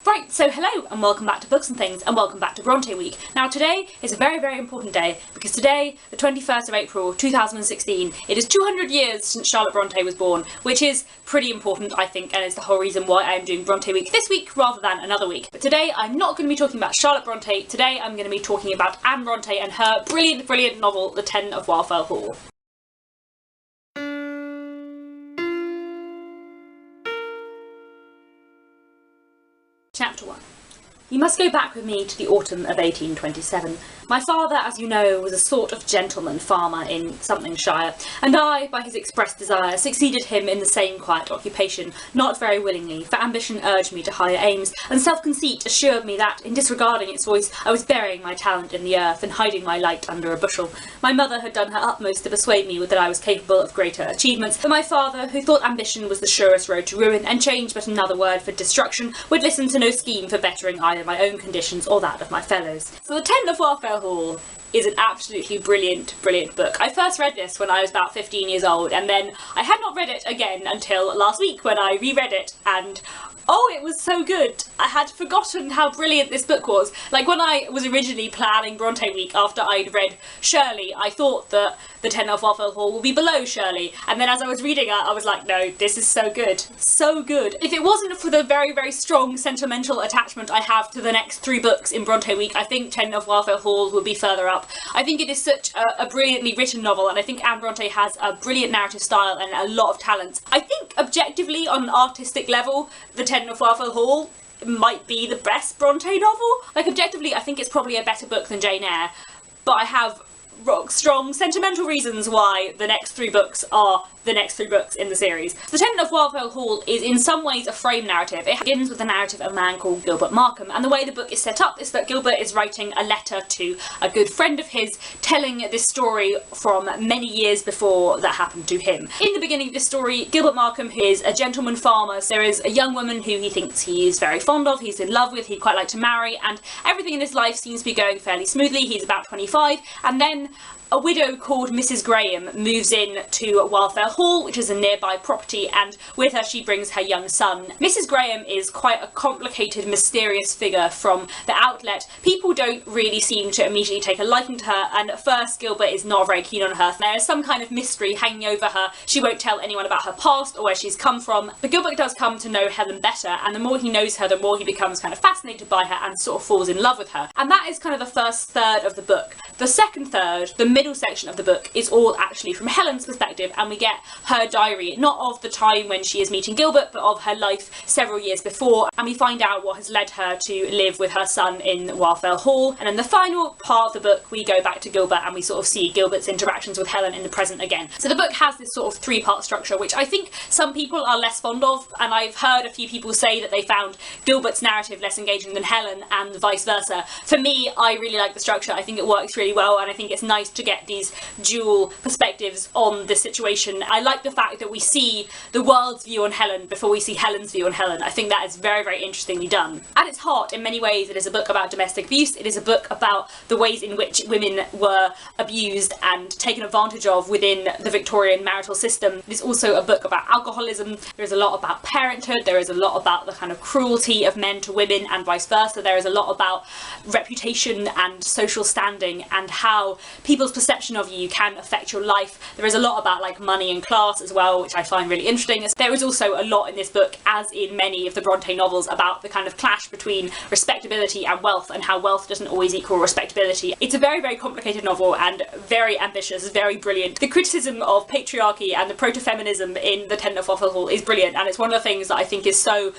Right, so hello and welcome back to Books and Things and welcome back to Brontë Week. Now today is a very, very important day because today, the 21st of April 2016, it is 200 years since Charlotte Brontë was born, which is pretty important, I think, and it's the whole reason why I'm doing Brontë Week this week rather than another week. But today I'm not going to be talking about Charlotte Brontë, today I'm going to be talking about Anne Brontë and her brilliant, brilliant novel, The Tenant of Wildfell Hall. Chapter 1. You must go back with me to the autumn of 1827. My father, as you know, was a sort of gentleman farmer in Shire, and I, by his expressed desire, succeeded him in the same quiet occupation, not very willingly, for ambition urged me to higher aims, and self-conceit assured me that, in disregarding its voice, I was burying my talent in the earth and hiding my light under a bushel. My mother had done her utmost to persuade me that I was capable of greater achievements, but my father, who thought ambition was the surest road to ruin, and change but another word for destruction, would listen to no scheme for bettering either my own conditions or that of my fellows. So The Tenant of Wildfell Hall is an absolutely brilliant, brilliant book. I first read this when I was about 15 years old, and then I had not read it again until last week when I reread it, and oh, it was so good. I had forgotten how brilliant this book was. Like, when I was originally planning Brontë Week after I'd read Shirley, I thought that The Tenant of Wildfell Hall will be below Shirley, and then as I was reading it, I was like, no, this is so good. So good. If it wasn't for the very, very strong sentimental attachment I have to the next three books in Brontë Week, I think Tenant of Wildfell Hall would be further up. I think it is such a brilliantly written novel, and I think Anne Brontë has a brilliant narrative style and a lot of talent. I think, objectively, on an artistic level, The Tenant of Wildfell Hall might be the best Brontë novel. Like, objectively, I think it's probably a better book than Jane Eyre, but I have strong sentimental reasons why the next three books are the next three books in the series. The Tenant of Wildfell Hall is in some ways a frame narrative. It begins with the narrative of a man called Gilbert Markham, and the way the book is set up is that Gilbert is writing a letter to a good friend of his, telling this story from many years before that happened to him. In the beginning of this story, Gilbert Markham is a gentleman farmer. So there is a young woman who he thinks he is very fond of, he's in love with, he'd quite like to marry, and everything in his life seems to be going fairly smoothly. He's about 25, and then a widow called Mrs. Graham moves in to Wildfell Hall, which is a nearby property, and with her she brings her young son. Mrs. Graham is quite a complicated, mysterious figure from the outlet. People don't really seem to immediately take a liking to her, and at first Gilbert is not very keen on her. There is some kind of mystery hanging over her. She won't tell anyone about her past or where she's come from, but Gilbert does come to know Helen better, and the more he knows her, the more he becomes kind of fascinated by her and sort of falls in love with her. And that is kind of the first third of the book. The second third, the middle section of the book, is all actually from Helen's perspective, and we get her diary, not of the time when she is meeting Gilbert, but of her life several years before, and we find out what has led her to live with her son in Wildfell Hall. And in the final part of the book, we go back to Gilbert and we sort of see Gilbert's interactions with Helen in the present again. So the book has this sort of three-part structure, which I think some people are less fond of, and I've heard a few people say that they found Gilbert's narrative less engaging than Helen, and vice versa. For me, I really like the structure. I think it works really well, and I think it's nice to get these dual perspectives on the situation. I like the fact that we see the world's view on Helen before we see Helen's view on Helen. I think that is very, very interestingly done. At its heart, in many ways, it is a book about domestic abuse. It is a book about the ways in which women were abused and taken advantage of within the Victorian marital system. It is also a book about alcoholism. There is a lot about parenthood. There is a lot about the kind of cruelty of men to women and vice versa. There is a lot about reputation and social standing and how people's perception of you can affect your life. There is a lot about like money and class as well, which I find really interesting. There is also a lot in this book, as in many of the Brontë novels, about the kind of clash between respectability and wealth, and how wealth doesn't always equal respectability. It's a very, very complicated novel and very ambitious, very brilliant. The criticism of patriarchy and the proto-feminism in The Tenant of Wildfell Hall is brilliant, and it's one of the things that I think is so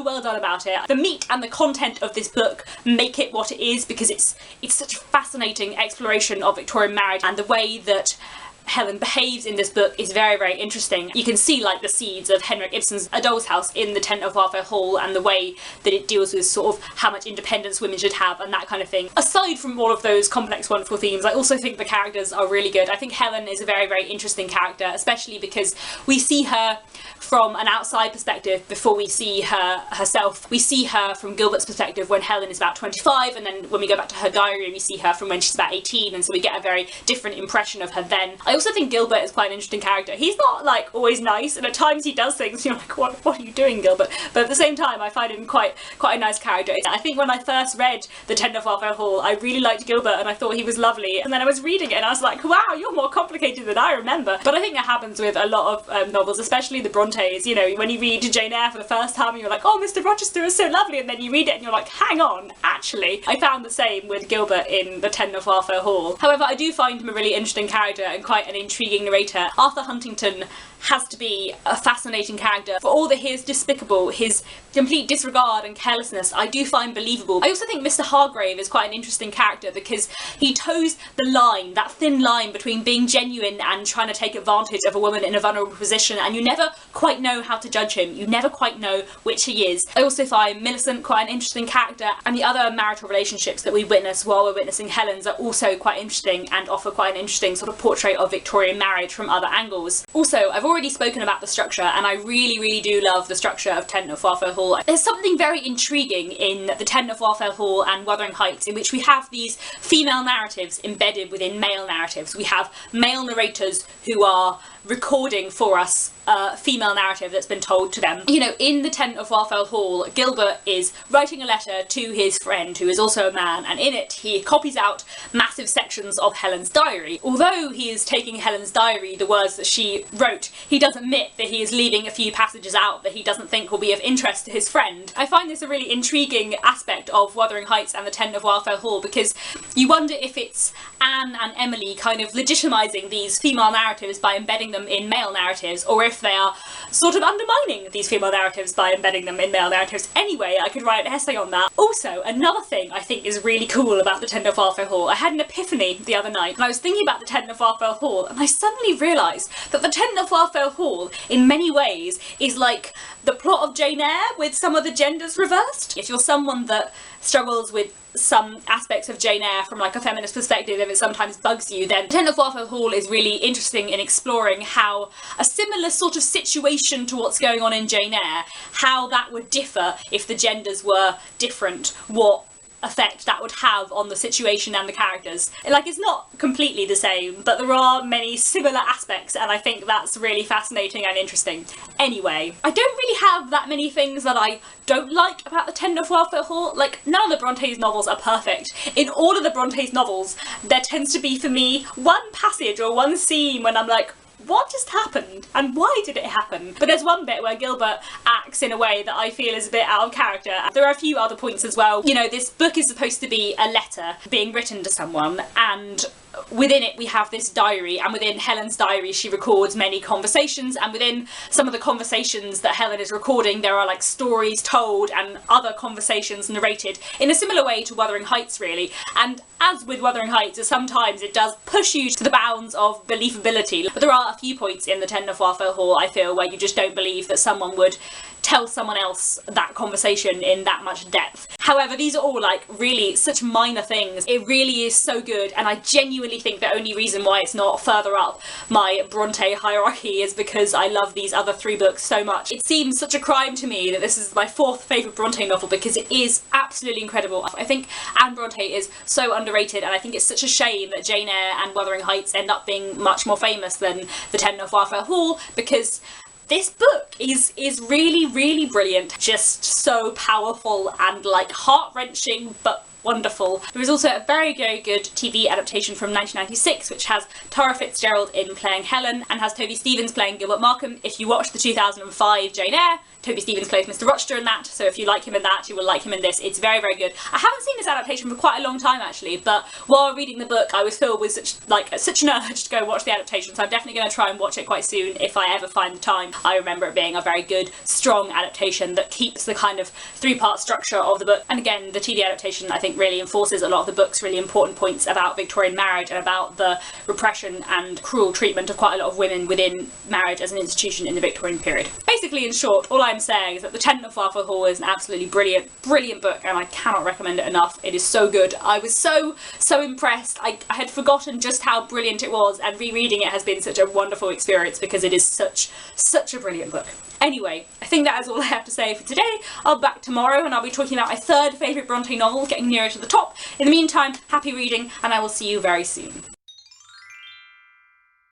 well done about it. The meat and the content of this book make it what it is, because it's such a fascinating exploration of Victorian marriage, and the way that Helen behaves in this book is very, very interesting. You can see like the seeds of Henrik Ibsen's A Doll's House in The Tenant of Wildfell Hall, and the way that it deals with sort of how much independence women should have and that kind of thing. Aside from all of those complex, wonderful themes, I also think the characters are really good. I think Helen is a very, very interesting character, especially because we see her from an outside perspective before we see her herself. We see her from Gilbert's perspective when Helen is about 25, and then when we go back to her diary we see her from when she's about 18, and so we get a very different impression of her then. I also think Gilbert is quite an interesting character. He's not like always nice, and at times he does things you're like, what are you doing, Gilbert? But at the same time I find him quite a nice character. I think when I first read The Tenant of Wildfell Hall, I really liked Gilbert and I thought he was lovely, and then I was reading it and I was like, wow, you're more complicated than I remember. But I think that happens with a lot of novels, especially the Brontes. You know, when you read Jane Eyre for the first time and you're like, oh, Mr. Rochester is so lovely, and then you read it and you're like, hang on, actually. I found the same with Gilbert in The Tenant of Wildfell Hall. However, I do find him a really interesting character and quite an intriguing narrator. Arthur Huntington has to be a fascinating character. For all that he is despicable, his complete disregard and carelessness, I do find believable. I also think Mr. Hargrave is quite an interesting character because he toes the line, that thin line between being genuine and trying to take advantage of a woman in a vulnerable position, and you never quite know how to judge him. You never quite know which he is. I also find Millicent quite an interesting character, and the other marital relationships that we witness while we're witnessing Helen's are also quite interesting and offer quite an interesting sort of portrait of Victorian marriage from other angles. Also, I've already spoken about the structure, and I really do love the structure of Tenant of Wildfell Hall. There's something very intriguing in the Tenant of Wildfell Hall and Wuthering Heights, in which we have these female narratives embedded within male narratives. We have male narrators who are recording for us a female narrative that's been told to them. You know, in The Tenant of Wildfell Hall, Gilbert is writing a letter to his friend, who is also a man, and in it he copies out massive sections of Helen's diary. Although he is taking Helen's diary, the words that she wrote, he does admit that he is leaving a few passages out that he doesn't think will be of interest to his friend. I find this a really intriguing aspect of Wuthering Heights and The Tenant of Wildfell Hall, because you wonder if it's Anne and Emily kind of legitimising these female narratives by embedding them in male narratives, or if they are sort of undermining these female narratives by embedding them in male narratives. Anyway, I could write an essay on that. Also, another thing I think is really cool about The Tenant of Wildfell Hall, I had an epiphany the other night, and I was thinking about The Tenant of Wildfell Hall, and I suddenly realised that The Tenant of Wildfell Hall, in many ways, is like the plot of Jane Eyre with some of the genders reversed. If you're someone that struggles with some aspects of Jane Eyre from like a feminist perspective, if it sometimes bugs you, then Tenant of Wildfell Hall is really interesting in exploring how a similar sort of situation to what's going on in Jane Eyre, how that would differ if the genders were different, what effect that would have on the situation and the characters. Like, it's not completely the same, but there are many similar aspects, and I think that's really fascinating and interesting. Anyway, I don't really have that many things that I don't like about The Tenant of Wildfell Hall. Like, none of the Brontes novels are perfect. In all of the Brontes novels, there tends to be, for me, one passage or one scene when I'm like, what just happened? And why did it happen? But there's one bit where Gilbert acts in a way that I feel is a bit out of character. There are a few other points as well. You know, this book is supposed to be a letter being written to someone, and within it we have this diary, and within Helen's diary she records many conversations, and within some of the conversations that Helen is recording there are like stories told and other conversations narrated in a similar way to Wuthering Heights, really. And as with Wuthering Heights, sometimes it does push you to the bounds of believability, but there are a few points in The Tenant of Wildfell Hall, I feel, where you just don't believe that someone would tell someone else that conversation in that much depth. However, these are all like really such minor things. It really is so good, and I genuinely think the only reason why it's not further up my Bronte hierarchy is because I love these other three books so much. It seems such a crime to me that this is my fourth favourite Bronte novel, because it is absolutely incredible. I think Anne Brontë is so underrated, and I think it's such a shame that Jane Eyre and Wuthering Heights end up being much more famous than The Tenant of Wildfell Hall, because this book is really brilliant, just so powerful and like heart-wrenching but wonderful. There is also a very good TV adaptation from 1996 which has Tara Fitzgerald in playing Helen and has Toby Stephens playing Gilbert Markham. If you watch the 2005 Jane Eyre, Toby Stephens plays Mr. Rochester in that, so if you like him in that, you will like him in this. It's very good. I haven't seen this adaptation for quite a long time actually, but while reading the book I was filled with such an urge to go watch the adaptation, so I'm definitely going to try and watch it quite soon if I ever find the time. I remember it being a very good, strong adaptation that keeps the kind of three-part structure of the book, and again, the TV adaptation I think really enforces a lot of the book's really important points about Victorian marriage and about the repression and cruel treatment of quite a lot of women within marriage as an institution in the Victorian period. Basically, in short, all I'm saying is that The Tenant of Wildfell Hall is an absolutely brilliant book, and I cannot recommend it enough. It is so good. I was so impressed. I had forgotten just how brilliant it was, and rereading it has been such a wonderful experience because it is such a brilliant book. Anyway, I think that is all I have to say for today. I'll be back tomorrow and I'll be talking about my third favourite Bronte novel, getting nearer to the top. In the meantime, happy reading, and I will see you very soon.